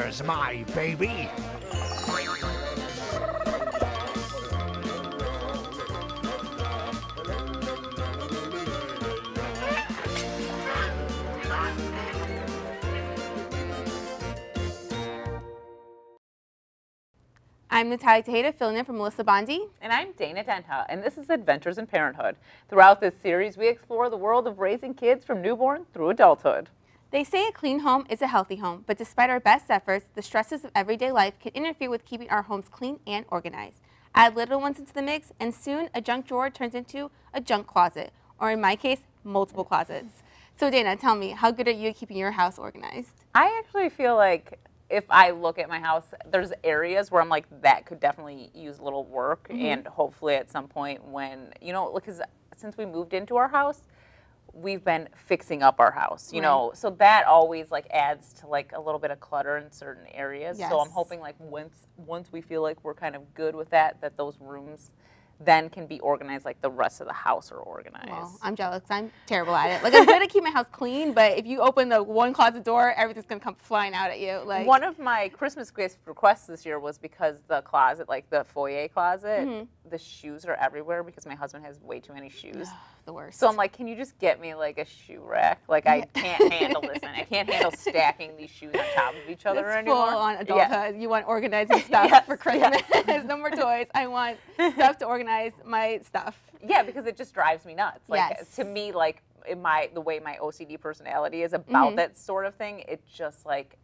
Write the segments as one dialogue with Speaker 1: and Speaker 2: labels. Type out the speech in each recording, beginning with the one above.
Speaker 1: Here's my baby.
Speaker 2: I'm Natalia Tejeda, filling in for Melissa Bondi.
Speaker 3: And I'm Dana Denta, and this is Adventures in Parenthood. Throughout this series, we explore the world of raising kids from newborn through adulthood.
Speaker 2: They say a clean home is a healthy home, but despite our best efforts, the stresses of everyday life can interfere with keeping our homes clean and organized. Add little ones into the mix, and soon a junk drawer turns into a junk closet, or in my case, multiple closets. So Dana, tell me, how good are you at keeping your house organized?
Speaker 3: I actually feel like if I look at my house, there's areas where I'm like, that could definitely use a little work. And hopefully at some point when, because since we moved into our house, we've been fixing up our house, you know, so that always like adds to like a little bit of clutter in certain areas. So I'm hoping like once we feel like we're kind of good with that those rooms then can be organized like the rest of the house are organized.
Speaker 2: Well, I'm jealous 'cause I'm terrible at it. Like, I'm good at keeping my house clean, but if you open the one closet door, everything's going to come flying out at you. Like,
Speaker 3: one of my Christmas gift requests this year was because the closet, like the foyer closet, the shoes are everywhere because my husband has way too many shoes.
Speaker 2: The worst.
Speaker 3: So I'm like, can you just get me like a shoe rack? Like, I can't handle this, and I can't handle stacking these shoes on top of each other anymore.
Speaker 2: Full on adulthood. You want organizing stuff for Christmas. No more toys. I want stuff to organize my stuff.
Speaker 3: Yeah, because it just drives me nuts. Like, to me, like the way my OCD personality is about that sort of thing, it just like,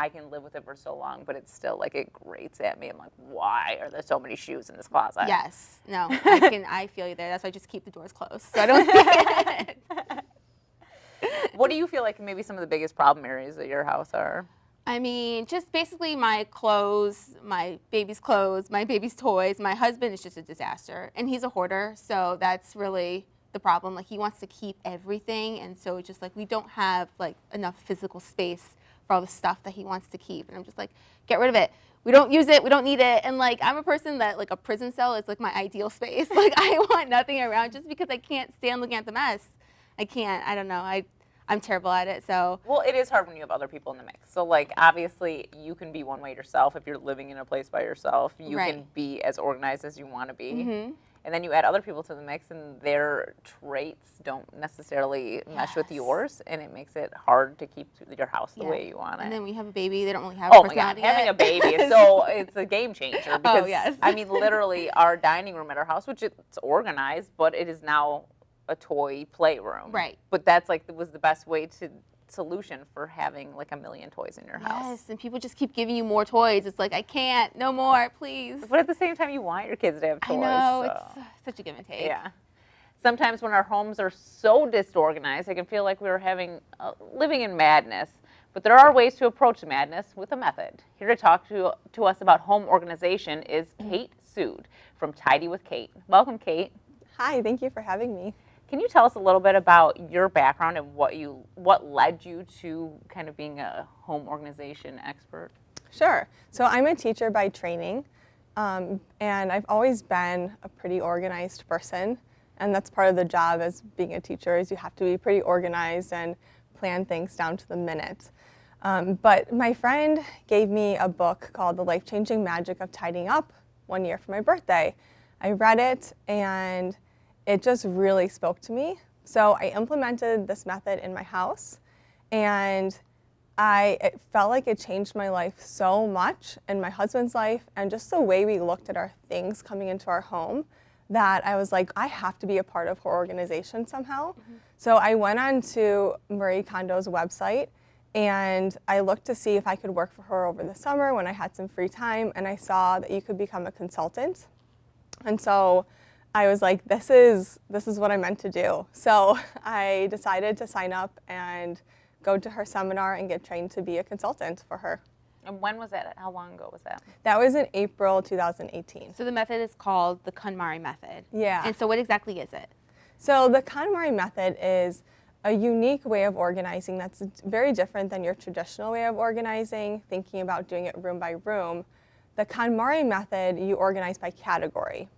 Speaker 3: I can live with it for so long, but it's still like it grates at me. I'm like, why are there so many shoes in this closet?
Speaker 2: Yes. No, I feel you there. That's why I just keep the doors closed so I don't see it.
Speaker 3: What do you feel like maybe some of the biggest problem areas of your house are?
Speaker 2: I mean, just basically my clothes, my baby's toys. My husband is just a disaster, and he's a hoarder, so that's really the problem. Like, he wants to keep everything, and so it's just like we don't have like enough physical space for all the stuff that he wants to keep. And I'm just like, get rid of it. We don't use it. We don't need it. And like, I'm a person that like a prison cell is like my ideal space. Like, I want nothing around just because I can't stand looking at the mess. I can't. I don't know. I'm terrible at it. So.
Speaker 3: Well, it is hard when you have other people in the mix. So like, obviously you can be one way yourself. If you're living in a place by yourself, you can be as organized as you want to be. And then you add other people to the mix, and their traits don't necessarily mesh with yours, and it makes it hard to keep your house the way you want it.
Speaker 2: And then when you have a baby, they don't really have a personality
Speaker 3: yet. Having a baby is it's a game changer. Because, I mean, literally, our dining room at our house, which it's organized, but it is now a toy playroom.
Speaker 2: Right.
Speaker 3: But that's like was the best way to solution for having like a million toys in your house.
Speaker 2: Yes, and people just keep giving you more toys. It's like, I can't, no more, please.
Speaker 3: But at the same time, you want your kids to have toys.
Speaker 2: I know,
Speaker 3: so.
Speaker 2: it's such a give and take.
Speaker 3: Yeah. Sometimes when our homes are so disorganized, it can feel like we're living in madness. But there are ways to approach madness with a method. Here to talk to us about home organization is Kate Sood from Tidy with Kate. Welcome, Kate.
Speaker 4: Hi, thank you for having me.
Speaker 3: Can you tell us a little bit about your background and what led you to kind of being a home organization expert?
Speaker 4: Sure. So I'm a teacher by training, and I've always been a pretty organized person, and that's part of the job as being a teacher is you have to be pretty organized and plan things down to the minute. But my friend gave me a book called The Life-Changing Magic of Tidying Up one year for my birthday. I read it, and it just really spoke to me. So I implemented this method in my house, and it felt like it changed my life so much and my husband's life and just the way we looked at our things coming into our home that I was like, I have to be a part of her organization somehow. So I went on to Marie Kondo's website, and I looked to see if I could work for her over the summer when I had some free time, and I saw that you could become a consultant. And so I was like, this is what I meant to do. So I decided to sign up and go to her seminar and get trained to be a consultant for her.
Speaker 3: And when was that? How long ago was that?
Speaker 4: That was in April 2018.
Speaker 2: So the method is called the Konmari Method.
Speaker 4: Yeah.
Speaker 2: And so what exactly is it?
Speaker 4: So the Konmari Method is a unique way of organizing that's very different than your traditional way of organizing, thinking about doing it room by room. The Konmari Method, you organize by category.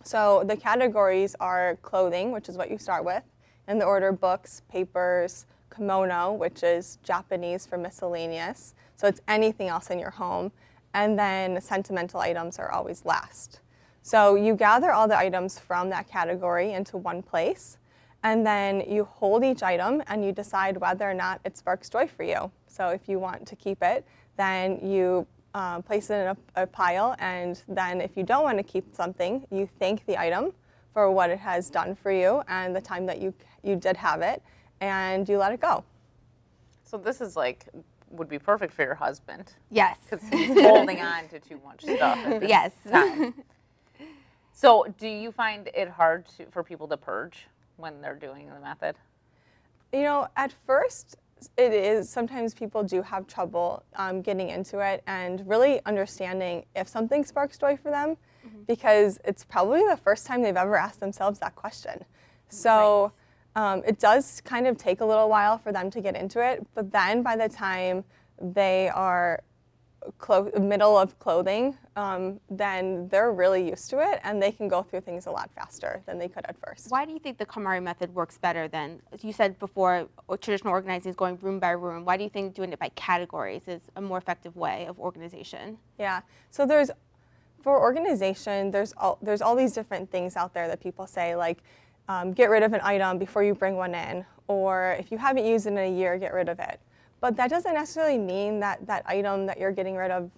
Speaker 4: So the categories are clothing, which is what you start with, in the order books, papers, kimono, which is Japanese for miscellaneous. So it's anything else in your home. And then sentimental items are always last. So you gather all the items from that category into one place, and then you hold each item and you decide whether or not it sparks joy for you. So if you want to keep it, then you place it in a pile, and then if you don't want to keep something, you thank the item for what it has done for you and the time that you did have it, and you let it go.
Speaker 3: So this is like, would be perfect for your husband.
Speaker 2: Yes.
Speaker 3: Because he's holding on to too much stuff at this
Speaker 2: Yes.
Speaker 3: time. So do you find it hard for people to purge when they're doing the method?
Speaker 4: You know, at first, it is. Sometimes people do have trouble getting into it and really understanding if something sparks joy for them, because it's probably the first time they've ever asked themselves that question. So it does kind of take a little while for them to get into it, but then by the time they are middle of clothing, then they're really used to it, and they can go through things a lot faster than they could at first.
Speaker 2: Why do you think the Konmari method works better than, as you said before, traditional organizing is going room by room? Why do you think doing it by categories is a more effective way of organization?
Speaker 4: Yeah, so for organization, there's all these different things out there that people say, like get rid of an item before you bring one in, or if you haven't used it in a year, get rid of it. But that doesn't necessarily mean that that item that you're getting rid of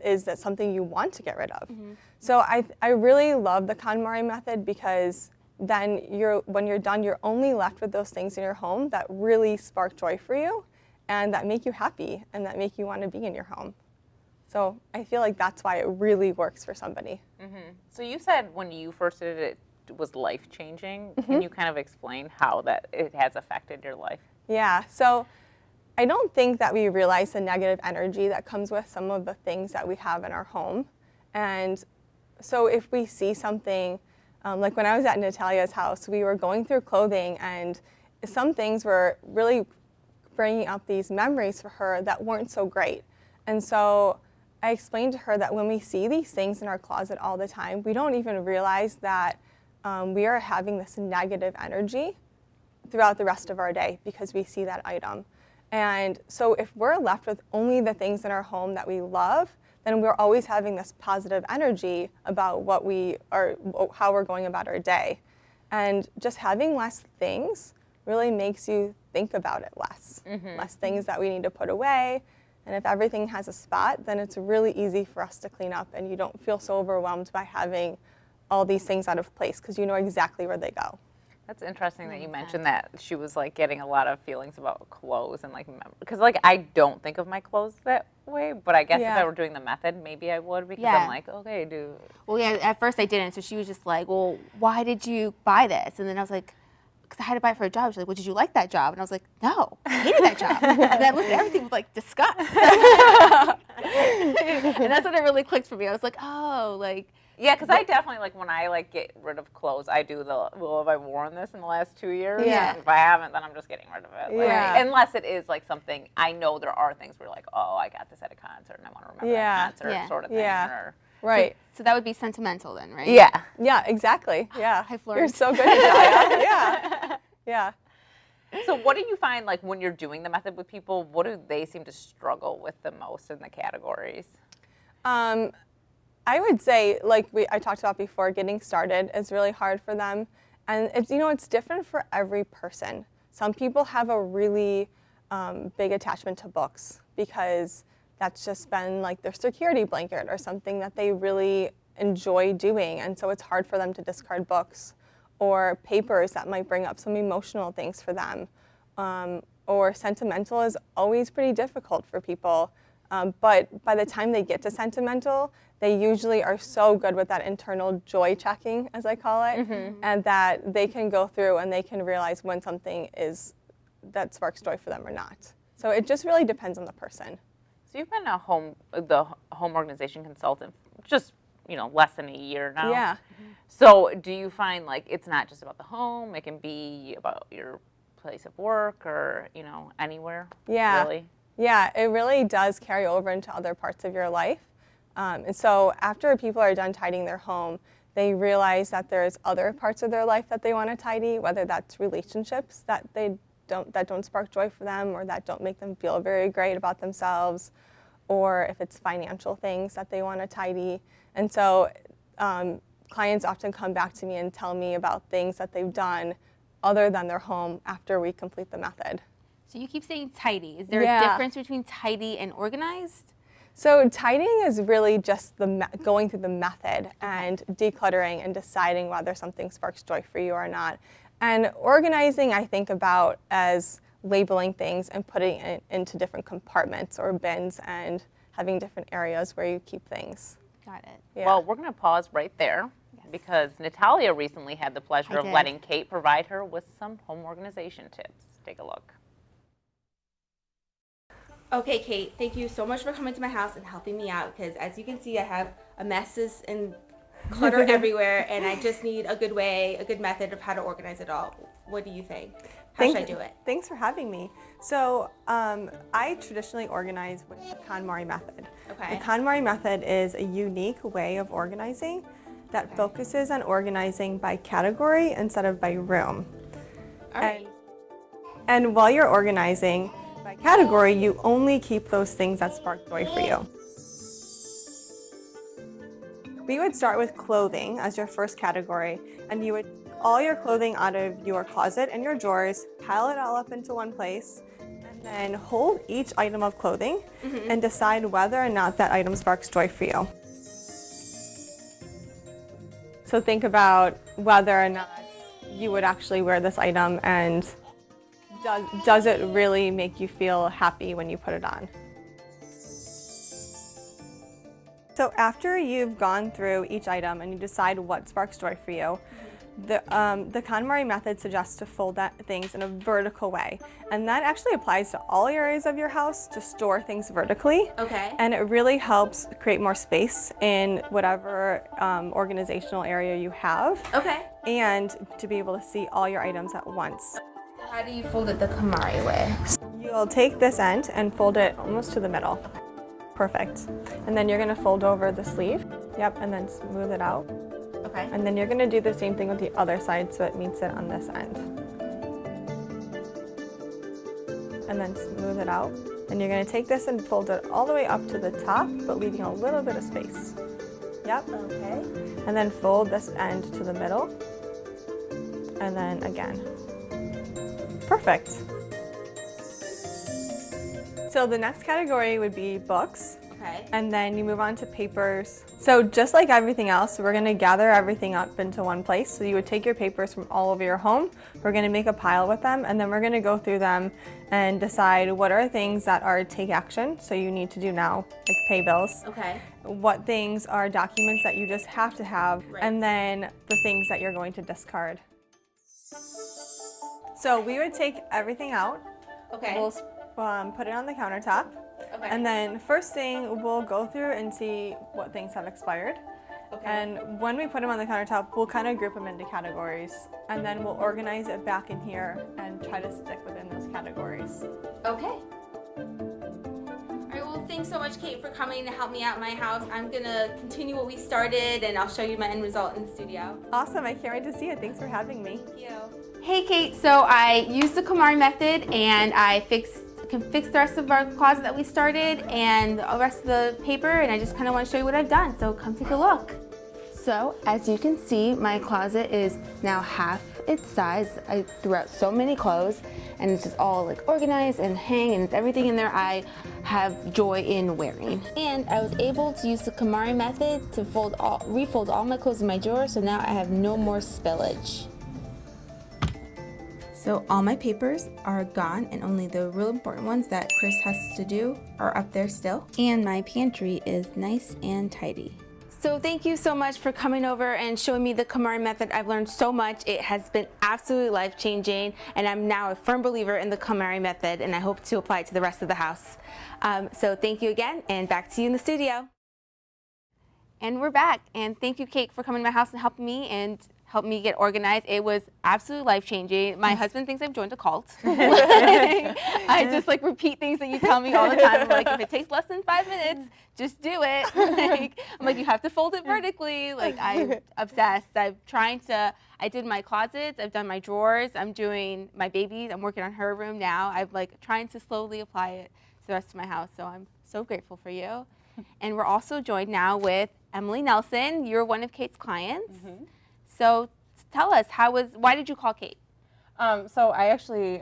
Speaker 4: is that something you want to get rid of. So I really love the Konmari method, because then when you're done, you're only left with those things in your home that really spark joy for you and that make you happy and that make you want to be in your home. So I feel like that's why it really works for somebody.
Speaker 3: So you said when you first did it, it was life-changing. Can you kind of explain how that it has affected your life?
Speaker 4: Yeah, so I don't think that we realize the negative energy that comes with some of the things that we have in our home. And so if we see something, like when I was at Natalia's house, we were going through clothing, and some things were really bringing up these memories for her that weren't so great. And so I explained to her that when we see these things in our closet all the time, we don't even realize that we are having this negative energy throughout the rest of our day because we see that item. And so if we're left with only the things in our home that we love, then we're always having this positive energy about what we are, how we're going about our day. And just having less things really makes you think about it less. Less things that we need to put away. And if everything has a spot, then it's really easy for us to clean up, and you don't feel so overwhelmed by having all these things out of place because you know exactly where they go.
Speaker 3: That's interesting that you mentioned that she was like getting a lot of feelings about clothes and like, because like I don't think of my clothes that way, but I guess if I were doing the method, maybe I would, because I'm like, okay,
Speaker 2: Well, yeah, at first I didn't, so she was just like, well, why did you buy this? And then I was like, because I had to buy it for a job. She's like, well, did you like that job? And I was like, no, I hated that job. And then I looked at everything with like disgust. And that's when it really clicked for me. I was like, oh, like.
Speaker 3: Yeah, because I definitely, like, when I, like, get rid of clothes, I do well, have I worn this in the last 2 years?
Speaker 2: Yeah.
Speaker 3: If I haven't, then I'm just getting rid of it. Like, unless it is, like, something, I know there are things where, like, oh, I got this at a concert and I want to remember that concert sort of thing. Or,
Speaker 4: right.
Speaker 2: So that would be sentimental then, right?
Speaker 3: Yeah.
Speaker 4: Yeah, exactly. Yeah.
Speaker 2: I've learned.
Speaker 4: You're so good at that. Yeah.
Speaker 3: So what do you find, like, when you're doing the method with people, what do they seem to struggle with the most in the categories?
Speaker 4: I would say, like I talked about before, getting started is really hard for them. And it's different for every person. Some people have a really big attachment to books because that's just been like their security blanket or something that they really enjoy doing. And so it's hard for them to discard books or papers that might bring up some emotional things for them. Or sentimental is always pretty difficult for people. But by the time they get to sentimental, they usually are so good with that internal joy checking, as I call it, and that they can go through and they can realize when something that sparks joy for them or not. So it just really depends on the person.
Speaker 3: So you've been the home organization consultant just, less than a year now.
Speaker 4: Yeah.
Speaker 3: So do you find like it's not just about the home, it can be about your place of work or, anywhere?
Speaker 4: Yeah.
Speaker 3: Really?
Speaker 4: Yeah, it really does carry over into other parts of your life. And so after people are done tidying their home, they realize that there's other parts of their life that they want to tidy, whether that's relationships that they don't spark joy for them, or that don't make them feel very great about themselves, or if it's financial things that they want to tidy. And so clients often come back to me and tell me about things that they've done other than their home after we complete the method.
Speaker 2: So you keep saying tidy. Is there a difference between tidy and organized?
Speaker 4: So tidying is really just going through the method and decluttering and deciding whether something sparks joy for you or not. And organizing, I think about as labeling things and putting it into different compartments or bins and having different areas where you keep things.
Speaker 2: Got it.
Speaker 4: Yeah.
Speaker 3: Well, we're going to pause right there because Natalia recently had the pleasure of letting Kate provide her with some home organization tips. Take a look.
Speaker 2: Okay, Kate, thank you so much for coming to my house and helping me out, because as you can see, I have a messes and clutter everywhere, and I just need a good method of how to organize it all. What do you think? How should I do it?
Speaker 4: Thanks for having me. So I traditionally organize with the Konmari Method.
Speaker 2: Okay.
Speaker 4: The Konmari Method is a unique way of organizing that focuses on organizing by category instead of by room.
Speaker 2: All right.
Speaker 4: And while you're organizing by category, you only keep those things that spark joy for you. We would start with clothing as your first category, and you would all your clothing out of your closet and your drawers, pile it all up into one place, and then hold each item of clothing and decide whether or not that item sparks joy for you. So think about whether or not you would actually wear this item, and does it really make you feel happy when you put it on? So after you've gone through each item and you decide what sparks joy for you, the Konmari Method suggests to fold things in a vertical way. And that actually applies to all areas of your house, to store things vertically.
Speaker 2: Okay.
Speaker 4: And it really helps create more space in whatever organizational area you have.
Speaker 2: Okay.
Speaker 4: And to be able to see all your items at once.
Speaker 2: How do you fold it the Konmari way?
Speaker 4: You'll take this end and fold it almost to the middle. Perfect. And then you're going to fold over the sleeve. Yep, and then smooth it out.
Speaker 2: Okay.
Speaker 4: And then you're going to do the same thing with the other side so it meets it on this end. And then smooth it out. And you're going to take this and fold it all the way up to the top, but leaving a little bit of space. Yep.
Speaker 2: Okay.
Speaker 4: And then fold this end to the middle. And then again. Perfect. So the next category would be books.
Speaker 2: Okay.
Speaker 4: And then you move on to papers. So just like everything else, we're going to gather everything up into one place. So you would take your papers from all over your home. We're going to make a pile with them, and then we're going to go through them and decide what are things that are take action, so you need to do now, like pay bills.
Speaker 2: Okay.
Speaker 4: What things are documents that you just have to have,
Speaker 2: Right.
Speaker 4: and then the things that you're going to discard. So we would take everything out.
Speaker 2: Okay.
Speaker 4: We'll put it on the countertop.
Speaker 2: Okay.
Speaker 4: And then first thing, we'll go through and see what things have expired.
Speaker 2: Okay.
Speaker 4: And when we put them on the countertop, we'll kind of group them into categories. And then we'll organize it back in here and try to stick within those categories.
Speaker 2: Okay. All right, well, thanks so much, Kate, for coming to help me out in my house. I'm going to continue what we started, and I'll show you my end result in the studio.
Speaker 4: Awesome, I can't wait to see it. Thanks for having me.
Speaker 2: Thank you. Hey, Kate, so I used the Konmari Method, and I can fix the rest of our closet that we started and the rest of the paper, and I just kind of want to show you what I've done, so come take a look. So as you can see, my closet is now half its size. I threw out so many clothes, and it's just all like organized and hang, and it's everything in there I have joy in wearing. And I was able to use the Konmari Method to refold all my clothes in my drawer, so now I have no more spillage. So all my papers are gone, and only the real important ones that Chris has to do are up there still. And my pantry is nice and tidy. So thank you so much for coming over and showing me the Konmari Method. I've learned so much. It has been absolutely life-changing, and I'm now a firm believer in the Konmari Method, and I hope to apply it to the rest of the house. So thank you again, and back to you in the studio. And we're back, and thank you, Kate, for coming to my house and helping me and helped me get organized. It was absolutely life-changing. My husband thinks I've joined a cult. I just like repeat things that you tell me all the time. I'm like, if it takes less than 5 minutes, just do it. I'm like, you have to fold it vertically. Like, I'm obsessed. I did my closets. I've done my drawers. I'm doing my baby's. I'm working on her room now. I'm like trying to slowly apply it to the rest of my house. So I'm so grateful for you. And we're also joined now with Emily Nelson. You're one of Kate's clients. So tell us, why did you call Kate?
Speaker 1: So I actually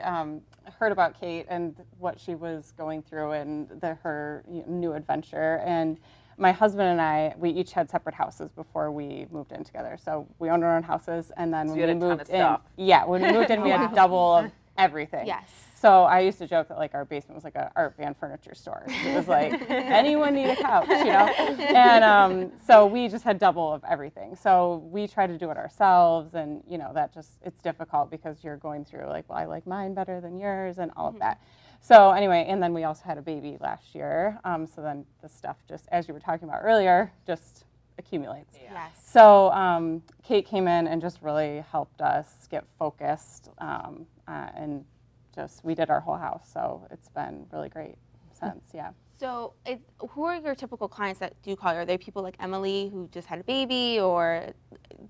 Speaker 1: heard about Kate and what she was going through and her new adventure. And my husband and I, we each had separate houses before we moved in together. So we owned our own houses, and then when we moved in, when we moved in, we had double of everything.
Speaker 2: Yes.
Speaker 1: So I used to joke that like our basement was like an art van furniture store. It was like anyone need a couch, you know? And so we just had double of everything. So we try to do it ourselves, and you know that it's difficult because you're going through like, well, I like mine better than yours, and all of that. So anyway, and then we also had a baby last year. So then the stuff just, as you were talking about earlier, just accumulates.
Speaker 2: Yes.
Speaker 1: So Kate came in and just really helped us get focused, and we did our whole house. So it's been really great since, yeah.
Speaker 2: So who are your typical clients that do call you? Are they people like Emily who just had a baby, or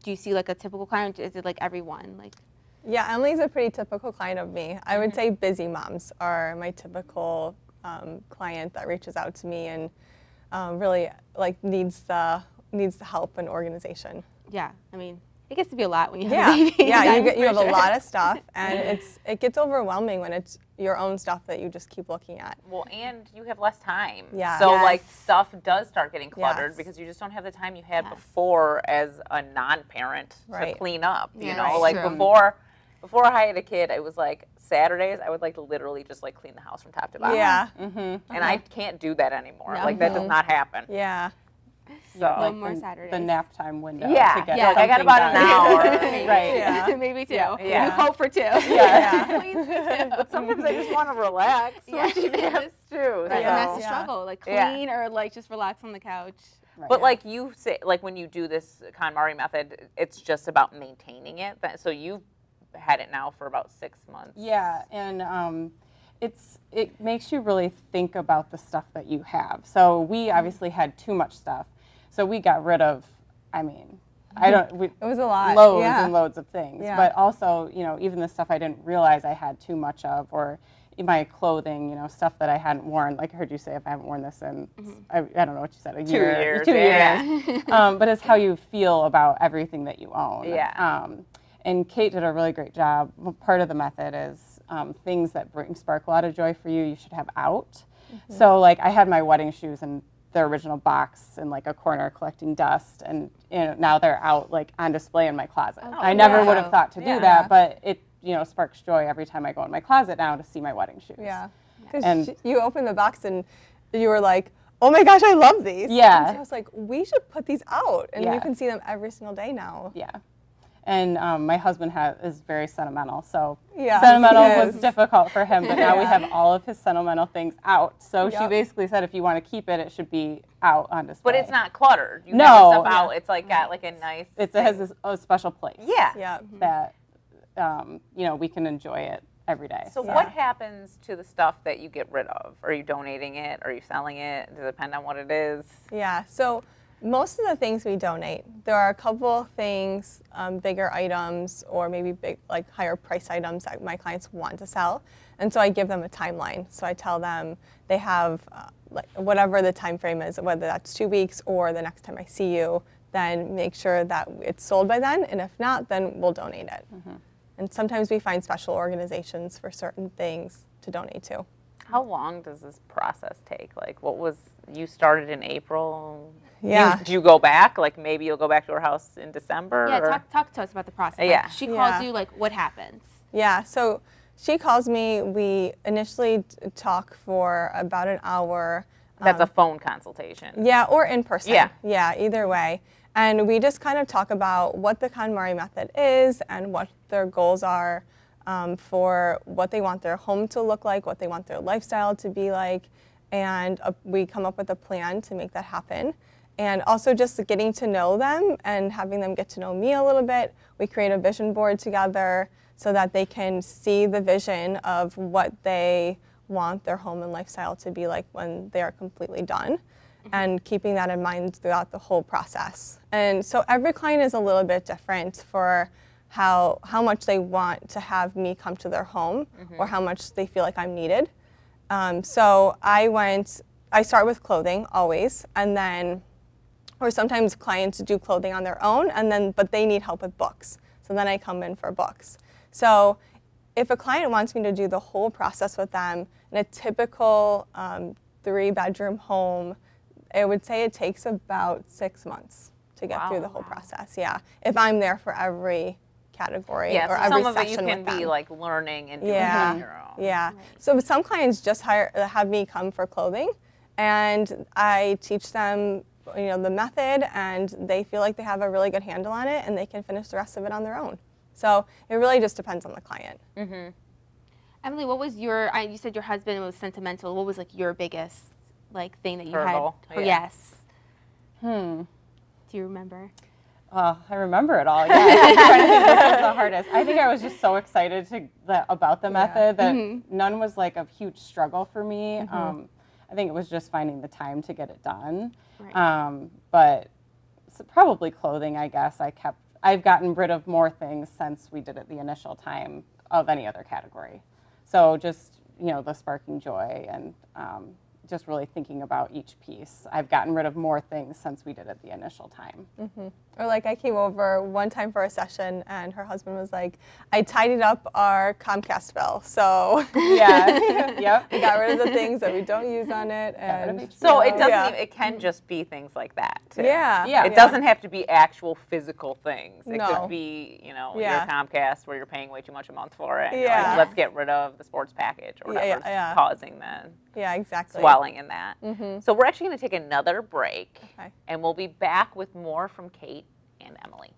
Speaker 2: do you see like a typical client? Is it like everyone? Like?
Speaker 4: Yeah, Emily's a pretty typical client of me. I would say busy moms are my typical client that reaches out to me and really like needs the help and organization.
Speaker 2: Yeah, I mean, it gets to be a lot when you have a baby.
Speaker 4: Yeah, you have a lot of stuff, and it gets overwhelming when it's your own stuff that you just keep looking at.
Speaker 3: Well, and you have less time.
Speaker 4: Yeah.
Speaker 3: So like stuff does start getting cluttered
Speaker 4: Yes.
Speaker 3: because you just don't have the time you had before as a non-parent to clean up. You
Speaker 2: Yeah,
Speaker 3: know,
Speaker 2: that's
Speaker 3: like
Speaker 2: true.
Speaker 3: before I had a kid, it was like Saturdays I would like literally just like clean the house from top to bottom.
Speaker 4: Yeah.
Speaker 3: And I can't do that anymore.
Speaker 2: No.
Speaker 3: Like that does not happen.
Speaker 4: Yeah.
Speaker 3: So
Speaker 2: No more Saturdays.
Speaker 1: The nap time window.
Speaker 3: Yeah,
Speaker 1: To get
Speaker 3: yeah, like I got
Speaker 1: something
Speaker 3: about an
Speaker 1: done.
Speaker 3: hour.
Speaker 1: Right.
Speaker 4: Yeah.
Speaker 2: Maybe 2.
Speaker 3: Yeah.
Speaker 2: You hope for 2.
Speaker 1: Yeah.
Speaker 2: Please do 2.
Speaker 3: But sometimes I just want to relax.
Speaker 2: Yeah.
Speaker 3: Watching naps too.
Speaker 2: Right, and that's the
Speaker 3: So-
Speaker 2: struggle, like
Speaker 3: Yeah.
Speaker 2: clean or like just relax on the couch.
Speaker 1: Right.
Speaker 3: But like you say, like when you do this Konmari method, it's just about maintaining it. So you've had it now for about 6 months.
Speaker 1: Yeah, and it makes you really think about the stuff that you have. So we obviously had too much stuff, so we got rid of. I mean, it
Speaker 4: was a lot.
Speaker 1: loads
Speaker 4: Yeah.
Speaker 1: and loads of things.
Speaker 4: Yeah.
Speaker 1: But also, you know, even the stuff I didn't realize I had too much of, or in my clothing, you know, stuff that I hadn't worn. Like I heard you say, if I haven't worn this in, I don't know what you said, a
Speaker 3: 2
Speaker 1: year,
Speaker 3: years.
Speaker 1: 2
Speaker 3: yeah.
Speaker 1: years. But it's how you feel about everything that you own.
Speaker 3: Yeah.
Speaker 1: And Kate did a really great job. Part of the method is things that spark a lot of joy for you, you should have out. So like I had my wedding shoes in their original box in like a corner collecting dust, and you know, now they're out like on display in my closet. I never would have thought to do that, but it sparks joy every time I go in my closet now to see my wedding shoes.
Speaker 4: Yeah.
Speaker 1: And-
Speaker 4: Because you opened the box and you were like, oh my gosh, I love these.
Speaker 1: Yeah.
Speaker 4: And so I was like, we should put these out, and
Speaker 1: Yeah.
Speaker 4: you can see them every single day now.
Speaker 1: Yeah. And my husband is very sentimental, so
Speaker 4: Yeah,
Speaker 1: sentimental
Speaker 4: he
Speaker 1: was
Speaker 4: is.
Speaker 1: difficult for him, but now we
Speaker 4: Yeah.
Speaker 1: have all of his sentimental things out. So she
Speaker 4: Yep.
Speaker 1: basically said if you want to keep it, it should be out on display.
Speaker 3: But it's not cluttered. You
Speaker 1: No.
Speaker 3: have the stuff out. It's like got like a nice.
Speaker 1: It has a special place.
Speaker 3: Yeah.
Speaker 4: Yeah.
Speaker 1: That we can enjoy it every day.
Speaker 3: So what happens to the stuff that you get rid of? Are you donating it? Are you selling it? Does it depend on what it is?
Speaker 4: Yeah, so most of the things we donate, there are a couple things, bigger items or maybe big, like higher price items that my clients want to sell. And so I give them a timeline. So I tell them they have like whatever the time frame is, whether that's 2 weeks or the next time I see you, then make sure that it's sold by then. And if not, then we'll donate it. And sometimes we find special organizations for certain things to donate to.
Speaker 3: How long does this process take? Like, you started in April?
Speaker 4: Yeah.
Speaker 3: Do you go back? Like, maybe you'll go back to her house in December?
Speaker 2: Yeah,
Speaker 3: or?
Speaker 2: talk to us about the process. Like,
Speaker 3: Yeah.
Speaker 2: she calls
Speaker 4: Yeah.
Speaker 2: you, like, what happens?
Speaker 4: Yeah, so she calls me. We initially talk for about an hour.
Speaker 3: That's a phone consultation.
Speaker 4: Yeah, or in person.
Speaker 3: Yeah.
Speaker 4: Yeah, either way. And we just kind of talk about what the Konmari Method is and what their goals are for what they want their home to look like, what they want their lifestyle to be like. And we come up with a plan to make that happen. And also just getting to know them and having them get to know me a little bit. We create a vision board together so that they can see the vision of what they want their home and lifestyle to be like when they are completely done, and keeping that in mind throughout the whole process. And so every client is a little bit different for how much they want to have me come to their home or how much they feel like I'm needed. So I start with clothing always, and then, or sometimes clients do clothing on their own, but they need help with books. So then I come in for books. So if a client wants me to do the whole process with them in a typical 3-bedroom home, I would say it takes about 6 months to get through the whole process. Yeah, if I'm there for every category or every session with them.
Speaker 3: Some of it you can be like learning and doing on your own.
Speaker 4: Yeah. So some clients just have me come for clothing, and I teach them, the method, and they feel like they have a really good handle on it, and they can finish the rest of it on their own. So it really just depends on the client.
Speaker 2: Emily, what was you said your husband was sentimental. What was like your biggest thing that you
Speaker 3: Hurdle.
Speaker 2: had? Oh, yes.
Speaker 1: Do
Speaker 2: you remember?
Speaker 1: I remember it all. Yeah, I'm trying to think what was the hardest. I think I was just so excited about the method that none was like a huge struggle for me. I think it was just finding the time to get it done.
Speaker 2: Right.
Speaker 1: But probably clothing, I guess. I've gotten rid of more things since we did it the initial time of any other category. So just, the sparking joy and just really thinking about each piece. I've gotten rid of more things since we did it the initial time.
Speaker 4: Or like I came over one time for a session, and her husband was like, I tidied up our Comcast bill. So
Speaker 1: yeah, yep.
Speaker 4: We got rid of the things that we don't use on it. And
Speaker 3: so it doesn't it can just be things like that too.
Speaker 4: Yeah.
Speaker 3: It doesn't have to be actual physical things. It
Speaker 4: No.
Speaker 3: could be, your Comcast where you're paying way too much a month for it.
Speaker 4: Yeah.
Speaker 3: Like, let's get rid of the sports package or whatever's causing
Speaker 4: exactly.
Speaker 3: swelling in that. So we're actually going to take another break, and we'll be back with more from Kate and Emily.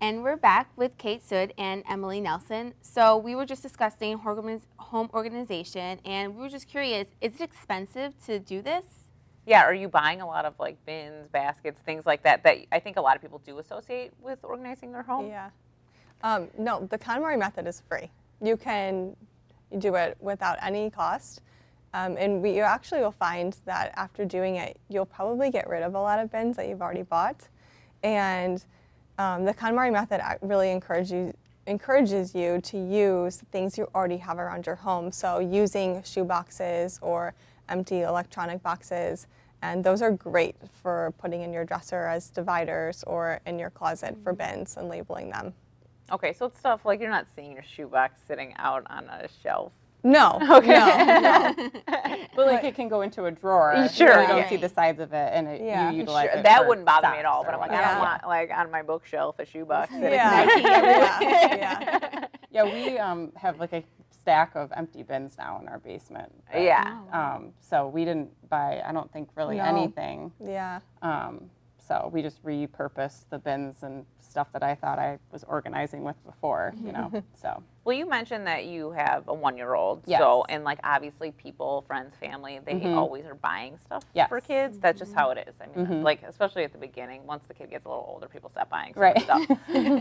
Speaker 2: And we're back with Kate Sood and Emily Nelson. So we were just discussing home organization, and we were just curious, is it expensive to do this?
Speaker 3: Yeah, are you buying a lot of like bins, baskets, things like that I think a lot of people do associate with organizing their home?
Speaker 4: Yeah. No, the Konmari Method is free. You can do it without any cost. And you actually will find that after doing it, you'll probably get rid of a lot of bins that you've already bought. And the Konmari Method really encourages you to use things you already have around your home. So using shoe boxes or empty electronic boxes, and those are great for putting in your dresser as dividers or in your closet for bins and labeling them.
Speaker 3: Okay, so it's stuff like you're not seeing your shoebox sitting out on a shelf.
Speaker 4: No.
Speaker 3: Okay.
Speaker 4: No.
Speaker 1: But like it can go into a drawer.
Speaker 3: Sure.
Speaker 1: You don't see the sides of it, and you utilize it.
Speaker 3: That
Speaker 1: for
Speaker 3: wouldn't bother me at
Speaker 1: socks
Speaker 3: all. But I'm like, I don't want like on my bookshelf a shoebox sitting
Speaker 4: Yeah.
Speaker 1: Yeah, we have like a stack of empty bins now in our basement. But, so we didn't buy, I don't think really anything.
Speaker 4: Yeah.
Speaker 1: So we just repurposed the bins and stuff that I thought I was organizing with before, so.
Speaker 3: Well, you mentioned that you have a 1-year-old.
Speaker 1: Yes.
Speaker 3: So, and like obviously people, friends, family, they always are buying stuff for kids. That's just how it is. I mean, like especially at the beginning, once the kid gets a little older, people stop buying stuff.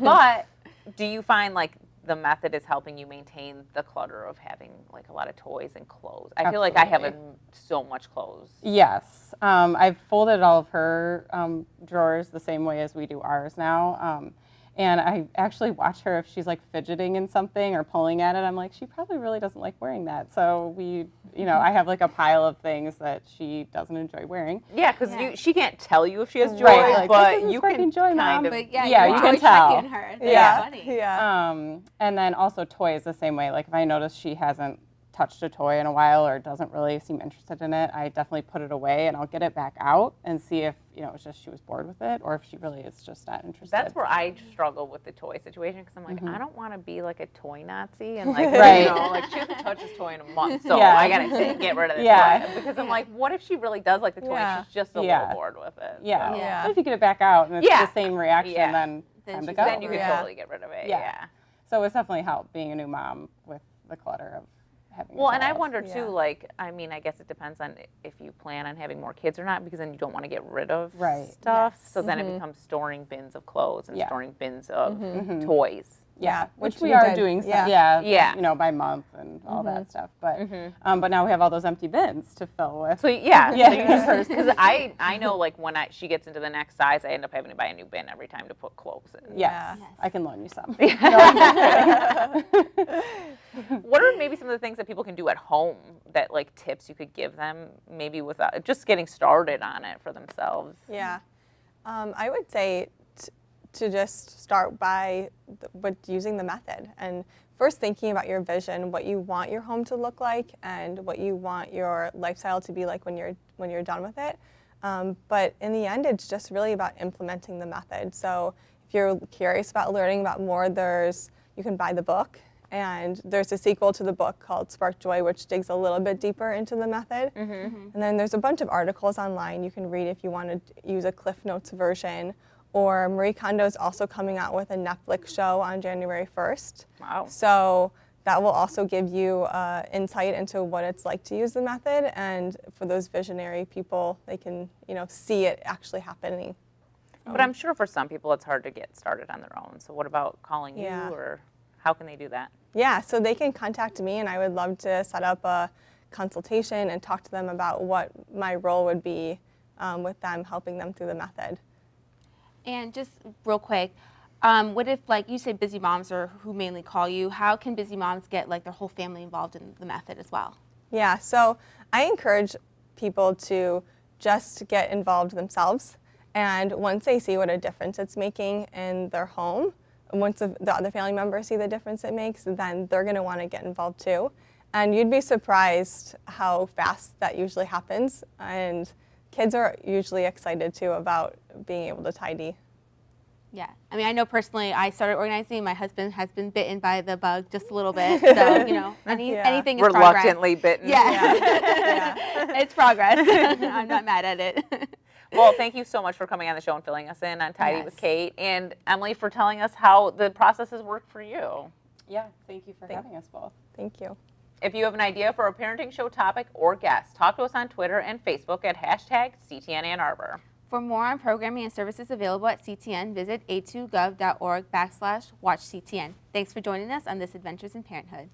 Speaker 3: But do you find like the method is helping you maintain the clutter of having like a lot of toys and clothes. I feel like I have so much clothes.
Speaker 1: Yes. I've folded all of her drawers the same way as we do ours now. And I actually watch her if she's like fidgeting in something or pulling at it. I'm like, she probably really doesn't like wearing that. So we, I have like a pile of things that she doesn't enjoy wearing.
Speaker 3: Yeah, because she can't tell you if she has joy,
Speaker 1: Right, like,
Speaker 3: but
Speaker 1: you can
Speaker 3: joy,
Speaker 1: kind of.
Speaker 2: But
Speaker 1: yeah, you can tell.
Speaker 2: checking her. That's
Speaker 4: Yeah.
Speaker 2: funny.
Speaker 4: Yeah.
Speaker 1: And then also toys the same way. Like if I notice she hasn't touched a toy in a while or doesn't really seem interested in it, I definitely put it away and I'll get it back out and see if, it's just she was bored with it or if she really is just not interested.
Speaker 3: That's where I struggle with the toy situation because I'm like, I don't want to be like a toy Nazi and like,
Speaker 1: Right.
Speaker 3: like she hasn't touched this toy in a month, so
Speaker 1: Yeah.
Speaker 3: I gotta get rid of this
Speaker 1: Yeah.
Speaker 3: toy. Because I'm like, what if she really does like the toy and she's just a little bored with it?
Speaker 1: Yeah.
Speaker 3: So.
Speaker 4: Yeah.
Speaker 1: But if you get it back out and it's
Speaker 3: Yeah.
Speaker 1: the same reaction,
Speaker 3: Yeah.
Speaker 1: then
Speaker 2: Then
Speaker 1: time to
Speaker 2: she's
Speaker 1: go.
Speaker 3: Then you can
Speaker 4: Yeah.
Speaker 3: totally get rid of it.
Speaker 1: Yeah.
Speaker 3: Yeah.
Speaker 1: So it's definitely helped being a new mom with the clutter of having
Speaker 3: Well,
Speaker 1: a
Speaker 3: and I
Speaker 1: child.
Speaker 3: wonder too,
Speaker 4: Yeah.
Speaker 3: like, I mean, I guess it depends on if you plan on having more kids or not, because then you don't want to get rid of stuff.
Speaker 2: Yes.
Speaker 3: So then it becomes storing bins of clothes and
Speaker 1: Yeah.
Speaker 3: storing bins of toys.
Speaker 1: Yeah, which we
Speaker 4: we
Speaker 1: are
Speaker 4: did.
Speaker 1: doing.
Speaker 4: Yeah.
Speaker 3: Yeah.
Speaker 1: By month and all that stuff. But now we have all those empty bins to fill with.
Speaker 3: So yeah,
Speaker 1: Yeah.
Speaker 3: so you just because I know like when she gets into the next size, I end up having to buy a new bin every time to put clothes in.
Speaker 1: Yes,
Speaker 2: Yes.
Speaker 1: I can loan you some.
Speaker 3: What are maybe some of the things that people can do at home that like tips you could give them maybe without just getting started on it for themselves?
Speaker 4: Yeah. I would say to just start by with using the method and first thinking about your vision, what you want your home to look like and what you want your lifestyle to be like when you're done with it. But in the end, it's just really about implementing the method. So if you're curious about learning about more, you can buy the book. And there's a sequel to the book called Spark Joy, which digs a little bit deeper into the method. And then there's a bunch of articles online you can read if you want to use a Cliff Notes version. Or Marie Kondo is also coming out with a Netflix show on January 1st.
Speaker 3: Wow.
Speaker 4: So that will also give you insight into what it's like to use the method. And for those visionary people, they can see it actually happening.
Speaker 3: But I'm sure for some people it's hard to get started on their own. So what about calling you
Speaker 4: Yeah.
Speaker 3: or how can they do that?
Speaker 4: Yeah, so they can contact me and I would love to set up a consultation and talk to them about what my role would be with them, helping them through the method.
Speaker 2: And just real quick, what if, like you said, busy moms are who mainly call you? How can busy moms get like their whole family involved in the method as well?
Speaker 4: Yeah, so I encourage people to just get involved themselves. And once they see what a difference it's making in their home, once the other family members see the difference it makes, then they're going to want to get involved too. And you'd be surprised how fast that usually happens. And kids are usually excited too about being able to tidy.
Speaker 2: Yeah, I mean, I know personally, I started organizing. My husband has been bitten by the bug just a little bit, so anything is
Speaker 3: reluctantly
Speaker 2: progress.
Speaker 3: bitten.
Speaker 2: Yeah, it's progress. I'm not mad at it.
Speaker 3: Well, thank you so much for coming on the show and filling us in on Tidy with Kate, and Emily for telling us how the process has worked for you.
Speaker 1: Yeah, thank you for having us both.
Speaker 4: Thank you.
Speaker 3: If you have an idea for a parenting show topic or guest, talk to us on Twitter and Facebook at #CTN Ann Arbor.
Speaker 2: For more on programming and services available at CTN, visit a2gov.org/watchCTN. Thanks for joining us on this Adventures in Parenthood.